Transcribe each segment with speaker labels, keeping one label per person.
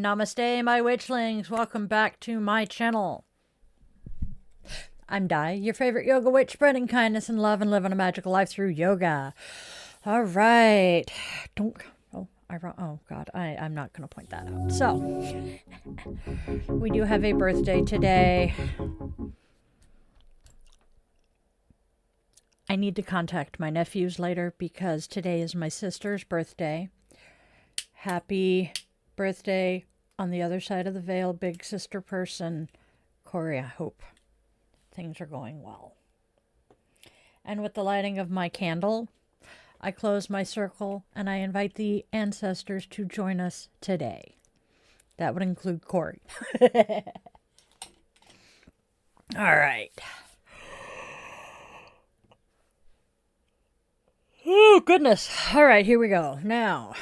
Speaker 1: Namaste, my witchlings. Welcome back to my channel. I'm Di, your favorite yoga witch, spreading kindness and love and living a magical life through yoga. All right. Oh God, I'm not going to point that out. So, we do have a birthday today. I need to contact my nephews later because today is my sister's birthday. Happy birthday on the other side of the veil, big sister person, Corey. I hope things are going well. And with the lighting of my candle, I close my circle and I invite the ancestors to join us today. That would include Corey. All right. Oh, goodness. All right, here we go. Now,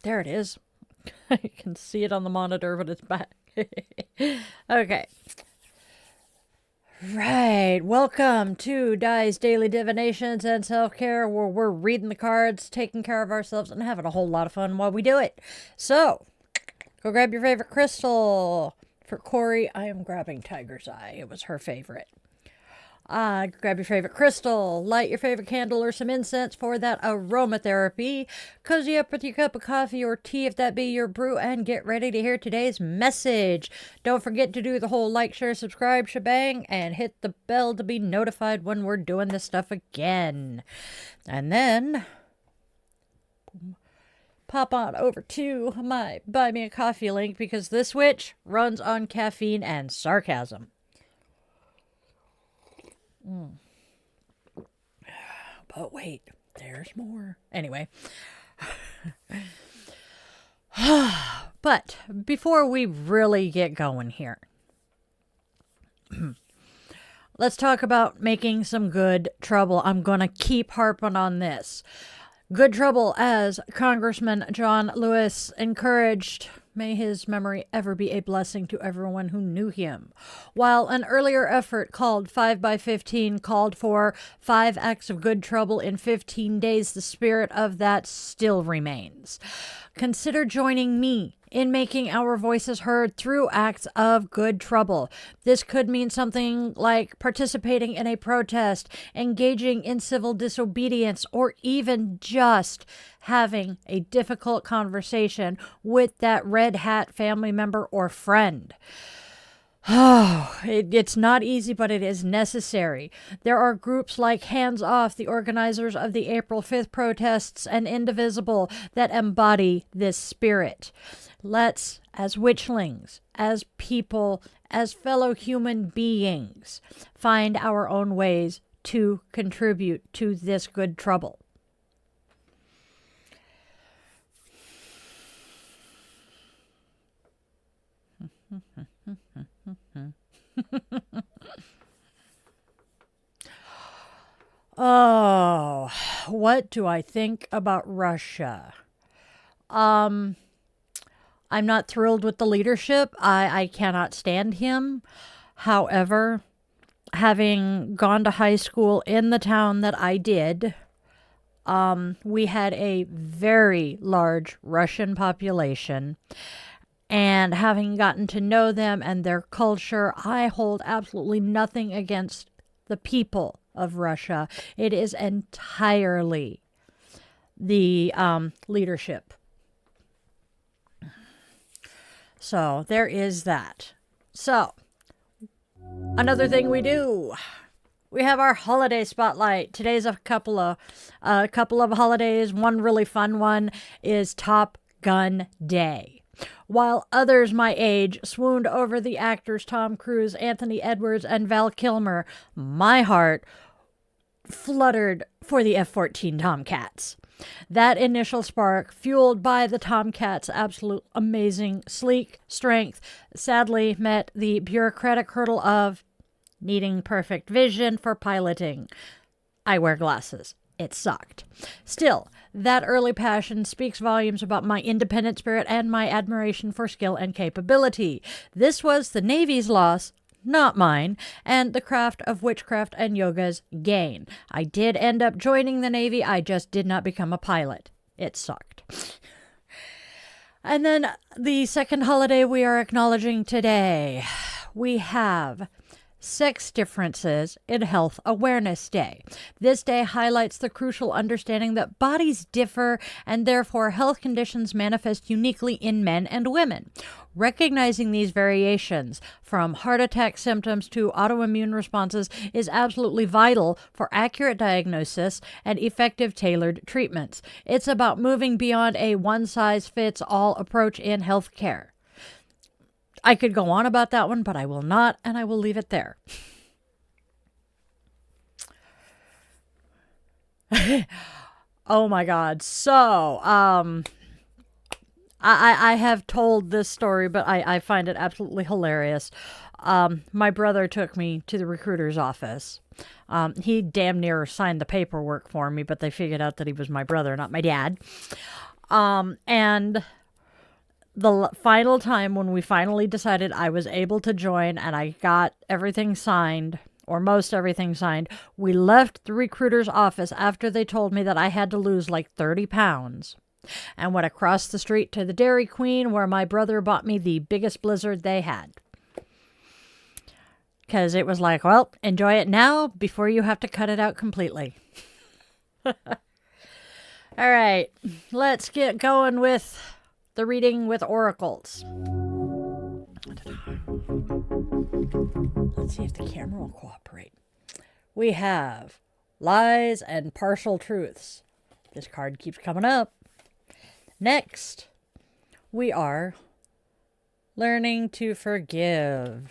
Speaker 1: there it is. I can see it on the monitor, but it's back. Okay. Right. Welcome to Di's Daily Divinations and Self-Care, where we're reading the cards, taking care of ourselves, and having a whole lot of fun while we do it. So, go grab your favorite crystal. For Corey, I am grabbing Tiger's Eye. It was her favorite. Grab your favorite crystal, light your favorite candle or some incense for that aromatherapy, cozy up with your cup of coffee or tea if that be your brew, and get ready to hear today's message. Don't forget to do the whole like, share, subscribe shebang, and hit the bell to be notified when we're doing this stuff again. And then pop on over to my Buy Me a Coffee link because this witch runs on caffeine and sarcasm. But wait, there's more. Anyway. But before we really get going here, let's talk about making some good trouble. I'm going to keep harping on this. Good trouble, as Congressman John Lewis encouraged. May his memory ever be a blessing to everyone who knew him. While an earlier effort called 5x15 called for 5 acts of good trouble in 15 days, the spirit of that still remains. Consider joining me in making our voices heard through acts of good trouble. This could mean something like participating in a protest, engaging in civil disobedience, or even just having a difficult conversation with that red hat family member or friend. Oh, it's not easy, but it is necessary. There are groups like Hands Off, the organizers of the April 5th protests, and Indivisible that embody this spirit. Let's, as witchlings, as people, as fellow human beings, find our own ways to contribute to this good trouble. Oh, what do I think about Russia? I'm not thrilled with the leadership. I cannot stand him. However, having gone to high school in the town that I did, we had a very large Russian population. And having gotten to know them and their culture, I hold absolutely nothing against the people of Russia. It is entirely the leadership. So there is that. So another thing we do, we have our holiday spotlight. Today's a couple of holidays. One really fun one is Top Gun Day. While others my age swooned over the actors Tom Cruise, Anthony Edwards, and Val Kilmer, my heart fluttered for the F-14 Tomcats. That initial spark, fueled by the Tomcats' absolute amazing, sleek strength, sadly met the bureaucratic hurdle of needing perfect vision for piloting. I wear glasses. It sucked. Still, that early passion speaks volumes about my independent spirit and my admiration for skill and capability. This was the Navy's loss, not mine, and the craft of witchcraft and yoga's gain. I did end up joining the Navy, I just did not become a pilot. It sucked. And then the second holiday we are acknowledging today, we have Sex Differences in Health Awareness Day. This day highlights the crucial understanding that bodies differ and therefore health conditions manifest uniquely in men and women. Recognizing these variations, from heart attack symptoms to autoimmune responses, is absolutely vital for accurate diagnosis and effective tailored treatments. It's about moving beyond a one-size-fits-all approach in healthcare. I could go on about that one, but I will not, and I will leave it there. Oh my God. So, I have told this story, but I find it absolutely hilarious. My brother took me to the recruiter's office. He damn near signed the paperwork for me, but they figured out that he was my brother, not my dad. And the final time when we finally decided I was able to join and I got everything signed, or most everything signed, we left the recruiter's office after they told me that I had to lose like 30 pounds and went across the street to the Dairy Queen where my brother bought me the biggest blizzard they had. Because it was like, well, enjoy it now before you have to cut it out completely. All right, let's get going with the reading with oracles. Let's see if the camera will cooperate. We have Lies and Partial Truths. This card keeps coming up. Next, we are Learning to Forgive.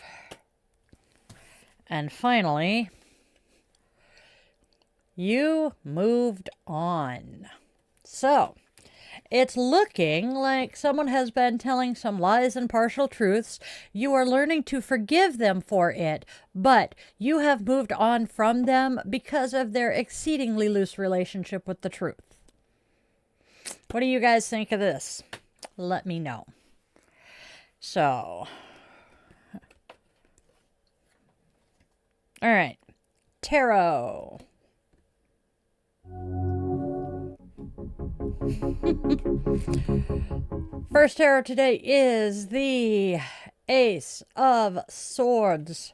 Speaker 1: And finally, You Moved On. So, it's looking like someone has been telling some lies and partial truths. You are learning to forgive them for it, but you have moved on from them because of their exceedingly loose relationship with the truth. What do you guys think of this? Let me know. So, all right, tarot. First tarot today is the Ace of Swords.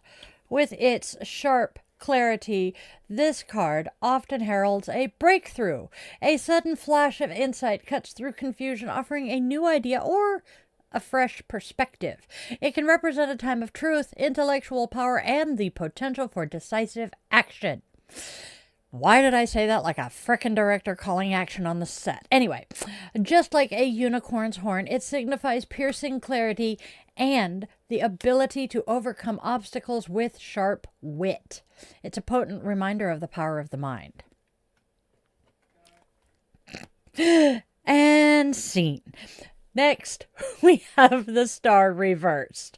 Speaker 1: With its sharp clarity, this card often heralds a breakthrough. A sudden flash of insight cuts through confusion, offering a new idea or a fresh perspective. It can represent a time of truth, intellectual power, and the potential for decisive action. Why did I say that like a frickin' director calling action on the set? Anyway, just like a unicorn's horn, it signifies piercing clarity and the ability to overcome obstacles with sharp wit. It's a potent reminder of the power of the mind. And scene. Next, we have the Star reversed.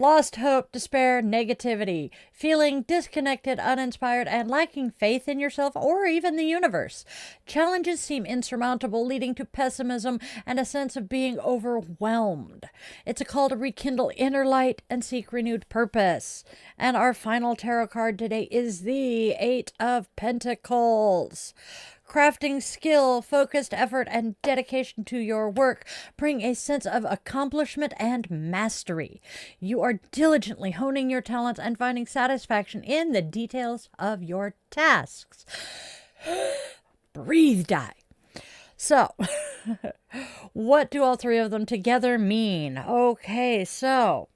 Speaker 1: Lost hope, despair, negativity, feeling disconnected, uninspired, and lacking faith in yourself or even the universe. Challenges seem insurmountable, leading to pessimism and a sense of being overwhelmed. It's a call to rekindle inner light and seek renewed purpose. And our final tarot card today is the Eight of Pentacles. Crafting skill, focused effort, and dedication to your work bring a sense of accomplishment and mastery. You are diligently honing your talents and finding satisfaction in the details of your tasks. Breathe, die. So, what do all three of them together mean? Okay, so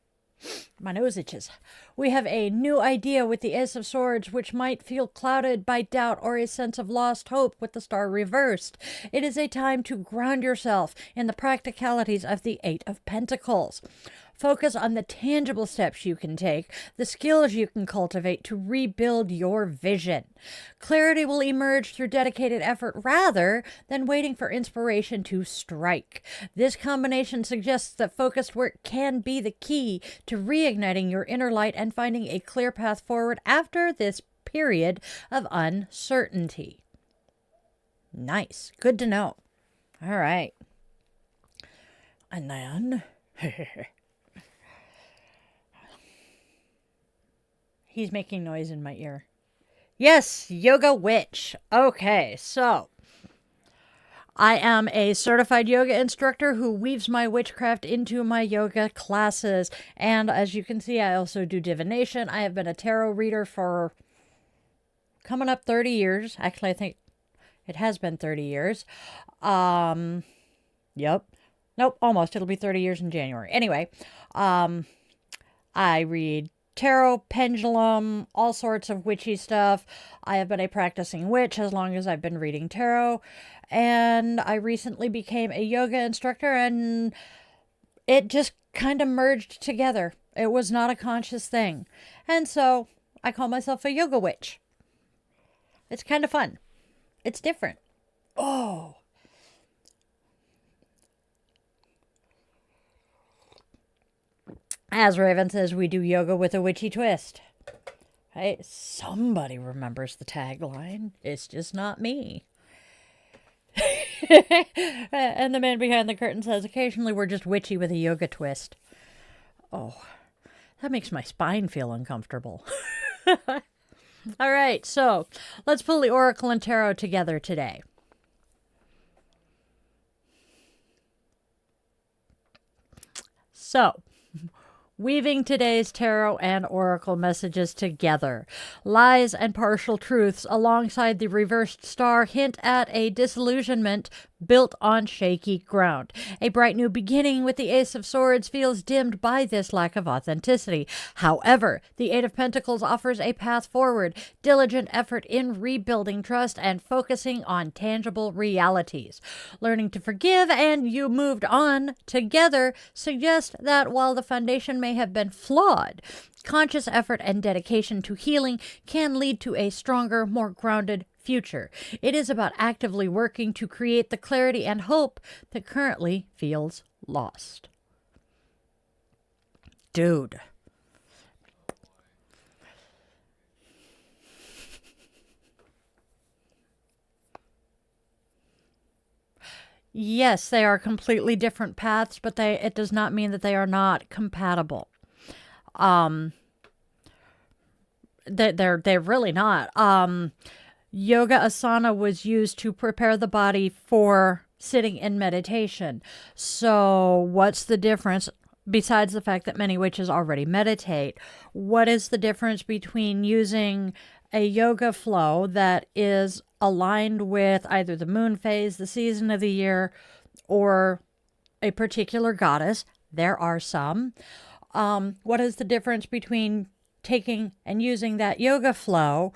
Speaker 1: my nose itches. We have a new idea with the Ace of Swords, which might feel clouded by doubt or a sense of lost hope with the Star reversed. It is a time to ground yourself in the practicalities of the Eight of Pentacles. Focus on the tangible steps you can take, the skills you can cultivate to rebuild your vision. Clarity will emerge through dedicated effort rather than waiting for inspiration to strike. This combination suggests that focused work can be the key to reigniting your inner light and finding a clear path forward after this period of uncertainty. Nice. Good to know. All right. And then he's making noise in my ear. Yes, Yoga Witch. Okay, so I am a certified yoga instructor who weaves my witchcraft into my yoga classes. And as you can see, I also do divination. I have been a tarot reader for coming up 30 years. Actually, I think it has been 30 years. Yep. Nope, almost. It'll be 30 years in January. Anyway, I read tarot, pendulum, all sorts of witchy stuff. I have been a practicing witch as long as I've been reading tarot. And I recently became a yoga instructor, and it just kind of merged together. It was not a conscious thing. And so I call myself a yoga witch. It's kind of fun. It's different. Oh. As Raven says, we do yoga with a witchy twist. Hey, somebody remembers the tagline. It's just not me. And the man behind the curtain says, occasionally we're just witchy with a yoga twist. Oh, that makes my spine feel uncomfortable. All right, so let's pull the Oracle and Tarot together today. So, weaving today's tarot and oracle messages together. Lies and partial truths alongside the reversed star hint at a disillusionment built on shaky ground. A bright new beginning with the Ace of Swords feels dimmed by this lack of authenticity. However, the Eight of Pentacles offers a path forward, diligent effort in rebuilding trust and focusing on tangible realities. Learning to forgive and you moved on together suggest that while the foundation may have been flawed, conscious effort and dedication to healing can lead to a stronger, more grounded future. It is about actively working to create the clarity and hope that currently feels lost. Dude. Yes, they are completely different paths, but it does not mean that they are not compatible. They're really not. Yoga asana was used to prepare the body for sitting in meditation. So what's the difference, besides the fact that many witches already meditate? What is the difference between using a yoga flow that is aligned with either the moon phase, the season of the year, or a particular goddess? There are some. What is the difference between taking and using that yoga flow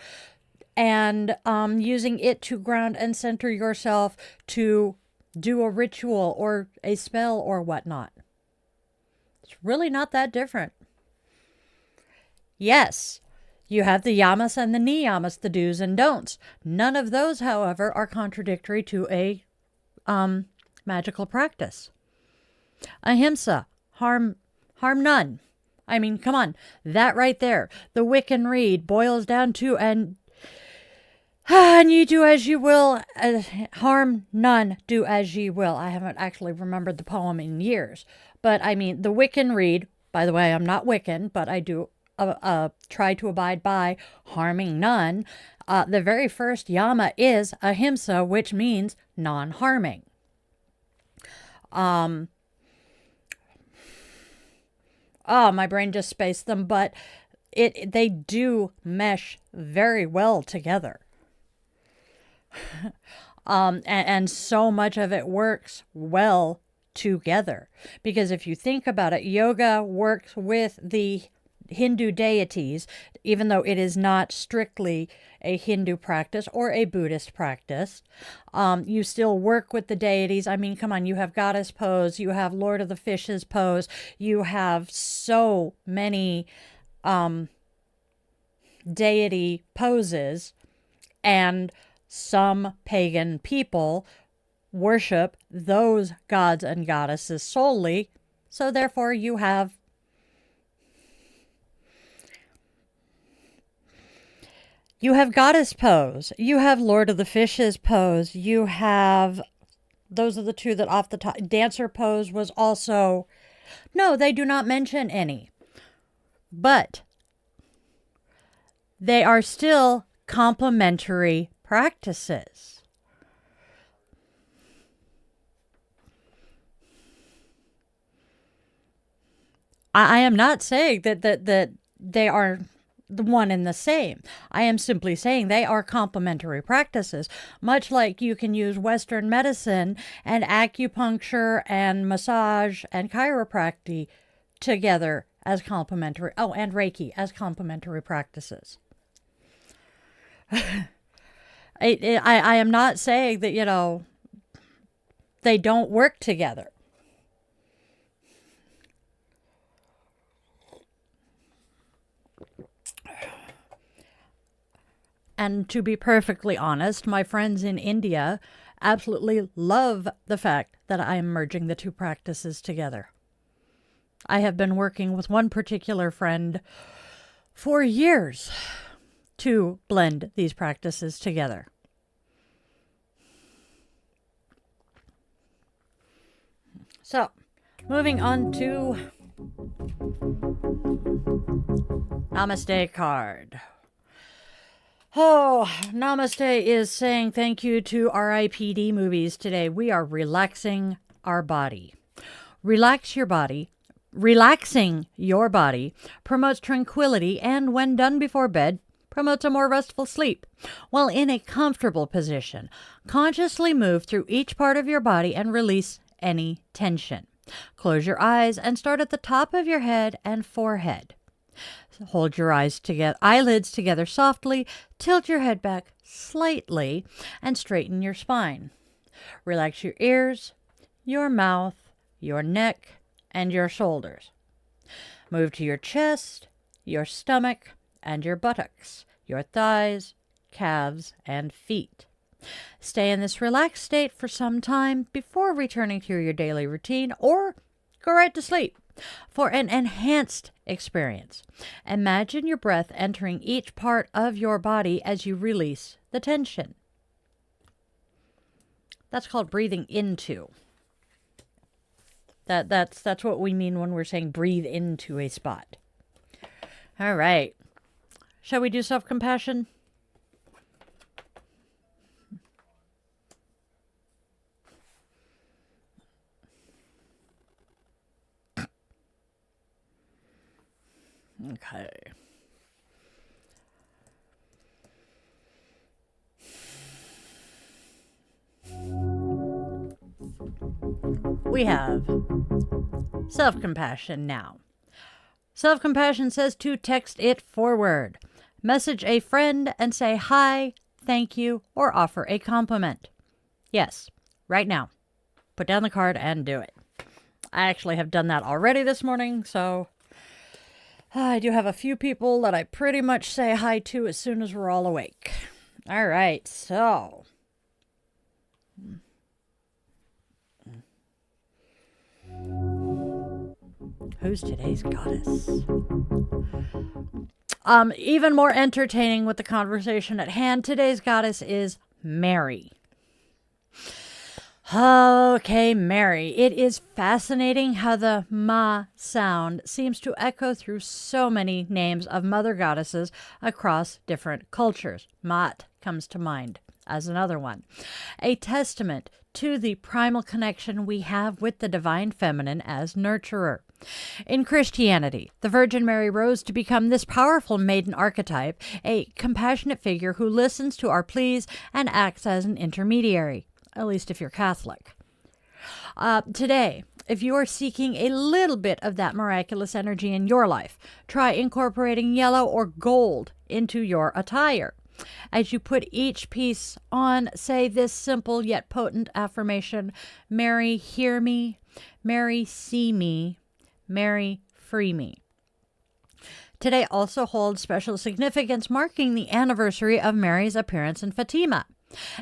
Speaker 1: and using it to ground and center yourself to do a ritual or a spell or whatnot? It's really not that different. Yes, you have the yamas and the niyamas, the do's and don'ts. None of those, however, are contradictory to a magical practice. Ahimsa, harm none. I mean, come on, that right there. The Wiccan Rede boils down to, and ye do as you will, harm none, do as ye will. I haven't actually remembered the poem in years. But I mean, the Wiccan Rede, by the way, I'm not Wiccan, but I do try to abide by harming none. The very first yama is ahimsa, which means non-harming. Oh, my brain just spaced them, but they do mesh very well together. And so much of it works well together. Because if you think about it, yoga works with the Hindu deities, even though it is not strictly a Hindu practice or a Buddhist practice. You still work with the deities. I mean, come on, you have goddess pose, you have Lord of the Fishes pose, you have so many deity poses, and some pagan people worship those gods and goddesses solely. So therefore you have goddess pose, you have Lord of the Fishes pose, you have, those are the two that off the top. Dancer pose was also, no, they do not mention any, but they are still complementary practices. I am not saying that they are the one and the same. I am simply saying they are complementary practices, much like you can use Western medicine and acupuncture and massage and chiropractic together as complementary. Oh, and Reiki as complementary practices. I am not saying that, they don't work together. And to be perfectly honest, my friends in India absolutely love the fact that I am merging the two practices together. I have been working with one particular friend for years to blend these practices together. So, moving on to Namaste card. Oh, Namaste is saying thank you to RIPD movies today. We are relaxing our body. Relaxing your body promotes tranquility and, when done before bed, promotes a more restful sleep. While in a comfortable position, consciously move through each part of your body and release any tension. Close your eyes and start at the top of your head and forehead. Hold your eyelids together softly, tilt your head back slightly, and straighten your spine. Relax your ears, your mouth, your neck, and your shoulders. Move to your chest, your stomach, and your buttocks, your thighs, calves, and feet. Stay in this relaxed state for some time before returning to your daily routine, or go right to sleep. For an enhanced experience, imagine your breath entering each part of your body as you release the tension. That's called breathing into. That's what we mean when we're saying breathe into a spot. All right. Shall we do self-compassion? Okay. We have self-compassion now. Self-compassion says to text it forward. Message a friend and say hi, thank you, or offer a compliment. Yes, right now. Put down the card and do it. I actually have done that already this morning, so I do have a few people that I pretty much say hi to as soon as we're all awake. All right, so who's today's goddess? Even more entertaining with the conversation at hand, today's goddess is Mary. Okay, Mary. It is fascinating how the Ma sound seems to echo through so many names of mother goddesses across different cultures. Maat comes to mind as another one. A testament to the primal connection we have with the divine feminine as nurturer. In Christianity, the Virgin Mary rose to become this powerful maiden archetype, a compassionate figure who listens to our pleas and acts as an intermediary. At least if you're Catholic. Today, if you are seeking a little bit of that miraculous energy in your life, try incorporating yellow or gold into your attire. As you put each piece on, say this simple yet potent affirmation: Mary, hear me. Mary, see me. Mary, free me. Today also holds special significance, marking the anniversary of Mary's appearance in Fatima.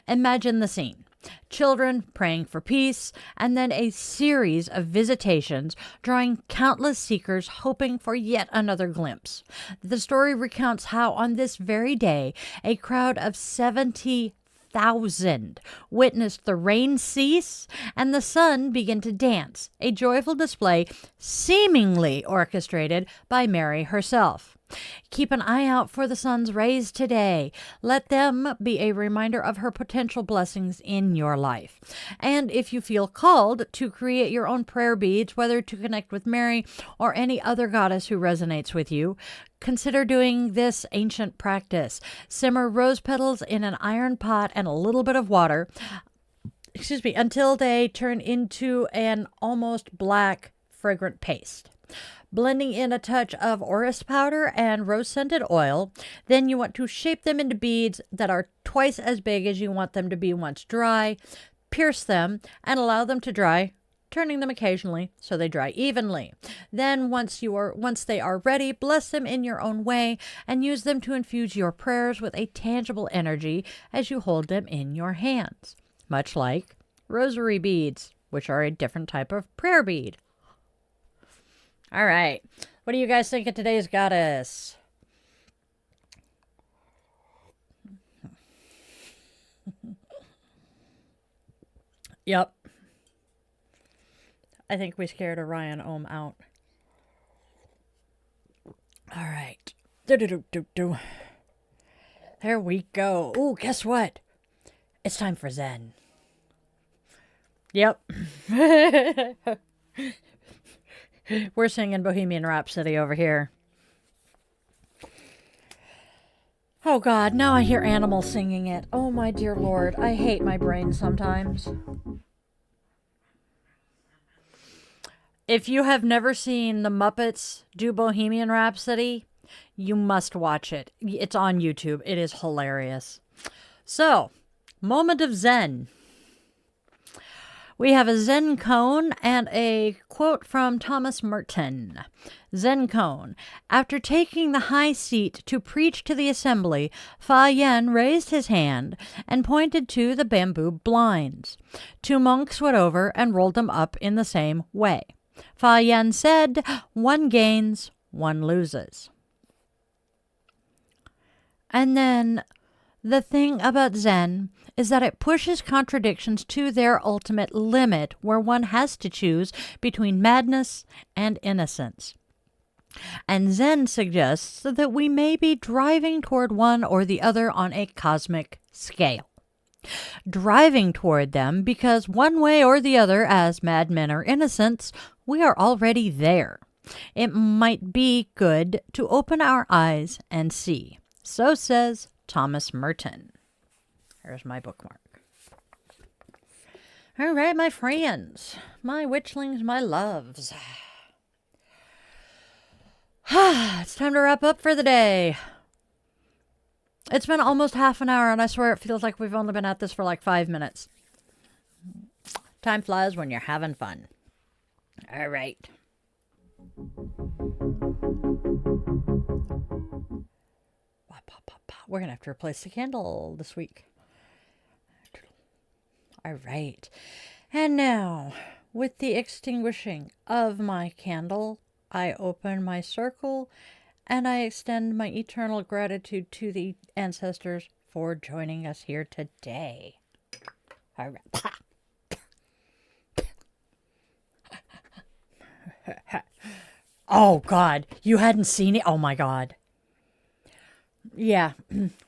Speaker 1: Imagine the scene. Children praying for peace, and then a series of visitations drawing countless seekers hoping for yet another glimpse. The story recounts how on this very day, a crowd of 70,000 witnessed the rain cease and the sun begin to dance, a joyful display seemingly orchestrated by Mary herself. Keep an eye out for the sun's rays today. Let them be a reminder of her potential blessings in your life. And if you feel called to create your own prayer beads, whether to connect with Mary or any other goddess who resonates with you, consider doing this ancient practice. Simmer rose petals in an iron pot and a little bit of water, until they turn into an almost black, fragrant paste. Blending in a touch of orris powder and rose-scented oil. Then you want to shape them into beads that are twice as big as you want them to be once dry. Pierce them and allow them to dry, turning them occasionally so they dry evenly. Then once they are ready, bless them in your own way and use them to infuse your prayers with a tangible energy as you hold them in your hands. Much like rosary beads, which are a different type of prayer bead. All right. What do you guys think of today's goddess? Yep. I think we scared Orion Ohm out. All right. There we go. Ooh, guess what? It's time for Zen. Yep. We're singing Bohemian Rhapsody over here. Oh God, now I hear animals singing it. Oh my dear Lord, I hate my brain sometimes. If you have never seen the Muppets do Bohemian Rhapsody, you must watch it. It's on YouTube. It is hilarious. So, moment of Zen. We have a Zen koan and a quote from Thomas Merton. Zen koan. After taking the high seat to preach to the assembly, Fa Yen raised his hand and pointed to the bamboo blinds. 2 monks went over and rolled them up in the same way. Fa Yen said, "One gains, one loses." And then the thing about Zen is that it pushes contradictions to their ultimate limit, where one has to choose between madness and innocence. And Zen suggests that we may be driving toward one or the other on a cosmic scale. Driving toward them because one way or the other, as madmen or innocents, we are already there. It might be good to open our eyes and see. So says Thomas Merton. There's my bookmark. All right, my friends, my witchlings, my loves. It's time to wrap up for the day. It's been almost half an hour, and I swear it feels like we've only been at this for like 5 minutes. Time flies when you're having fun. All right. We're going to have to replace the candle this week. All right. And now, with the extinguishing of my candle, I open my circle and I extend my eternal gratitude to the ancestors for joining us here today. All right. Oh, God. You hadn't seen it? Oh, my God. Yeah,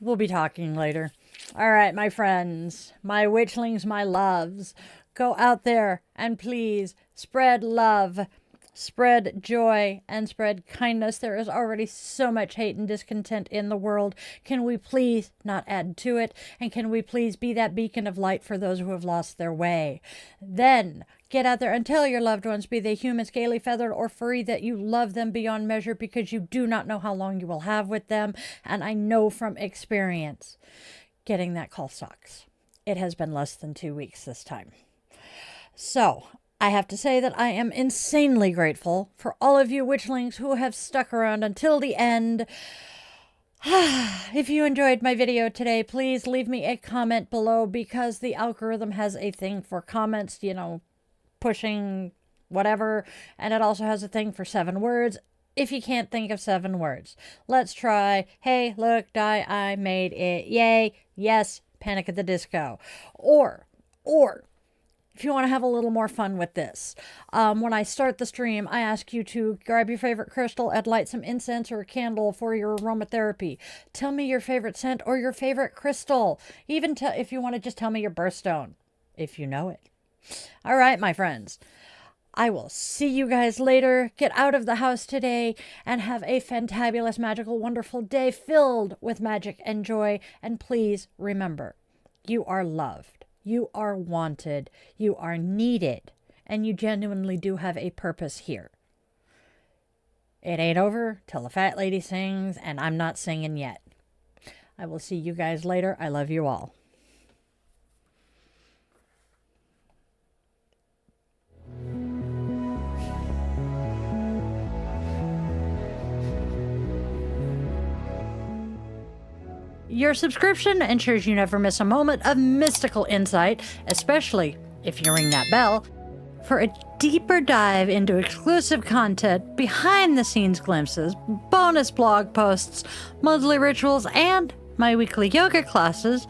Speaker 1: we'll be talking later. All right, my friends, my witchlings, my loves, go out there and please spread love, spread joy, and spread kindness. There is already so much hate and discontent in the world. Can we please not add to it? And can we please be that beacon of light for those who have lost their way? Then get out there and tell your loved ones, be they human, scaly, feathered, or furry, that you love them beyond measure, because you do not know how long you will have with them. And I know from experience, getting that call sucks. It has been less than 2 weeks this time. So I have to say that I am insanely grateful for all of you witchlings who have stuck around until the end. If you enjoyed my video today, please leave me a comment below, because the algorithm has a thing for comments, pushing whatever, and it also has a thing for 7 words. If you can't think of 7 words, let's try, hey, look, die, I made it, yay, yes, Panic at the Disco. Or, if you want to have a little more fun with this. When I start the stream, I ask you to grab your favorite crystal and light some incense or a candle for your aromatherapy. Tell me your favorite scent or your favorite crystal. Even if you want to just tell me your birthstone, if you know it. All right, my friends. I will see you guys later. Get out of the house today and have a fantabulous, magical, wonderful day filled with magic and joy. And please remember, you are loved. You are wanted. You are needed. And you genuinely do have a purpose here. It ain't over till the fat lady sings, and I'm not singing yet. I will see you guys later. I love you all. Your subscription ensures you never miss a moment of mystical insight, especially if you ring that bell, for a deeper dive into exclusive content, behind-the-scenes glimpses, bonus blog posts, monthly rituals, and my weekly yoga classes.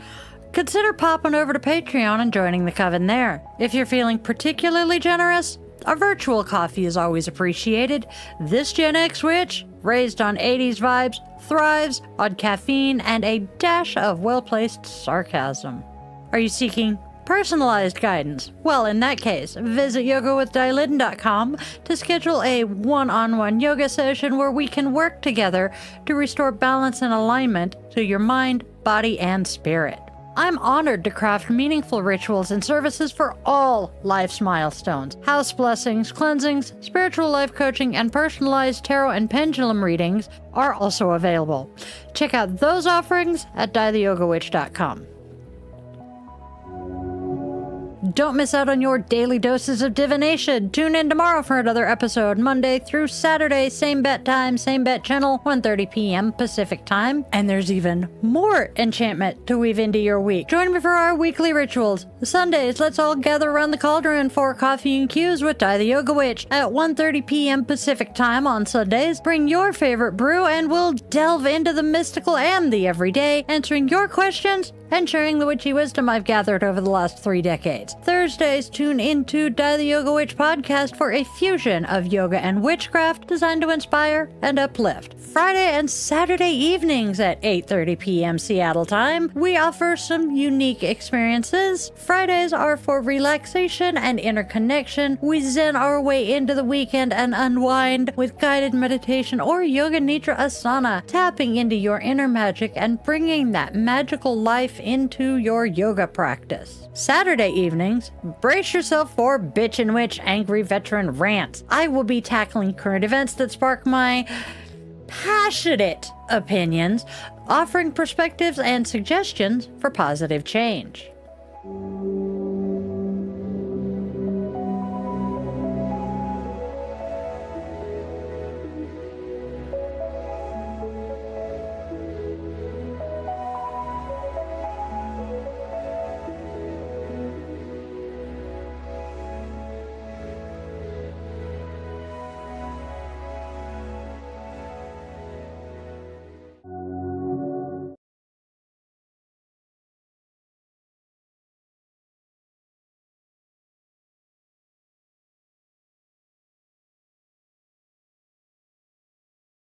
Speaker 1: Consider popping over to Patreon and joining the coven there. If you're feeling particularly generous, a virtual coffee is always appreciated. This Gen X witch, raised on 80s vibes, thrives on caffeine and a dash of well-placed sarcasm. Are you seeking personalized guidance? Well, in that case, visit yogawithdilaton.com to schedule a one-on-one yoga session where we can work together to restore balance and alignment to your mind, body, and spirit. I'm honored to craft meaningful rituals and services for all life's milestones. House blessings, cleansings, spiritual life coaching, and personalized tarot and pendulum readings are also available. Check out those offerings at dietheyogawitch.com. Don't miss out on your daily doses of divination. Tune in tomorrow for another episode, Monday through Saturday, same bat time, same bat channel, 1:30 p.m. Pacific time. And there's even more enchantment to weave into your week. Join me for our weekly rituals. Sundays, let's all gather around the cauldron for coffee and cues with Di the Yoga Witch at 1:30 p.m. Pacific time on Sundays. Bring your favorite brew and we'll delve into the mystical and the everyday, answering your questions and sharing the witchy wisdom I've gathered over the last 3 decades. Thursdays, tune into Di the Yoga Witch podcast for a fusion of yoga and witchcraft designed to inspire and uplift. Friday and Saturday evenings at 8:30 p.m. Seattle time, we offer some unique experiences. Fridays are for relaxation and interconnection. We zen our way into the weekend and unwind with guided meditation or yoga nidra asana, tapping into your inner magic and bringing that magical life into your yoga practice. Saturday evenings, brace yourself for Bitch and Witch Angry Veteran Rants. I will be tackling current events that spark my passionate opinions, offering perspectives and suggestions for positive change.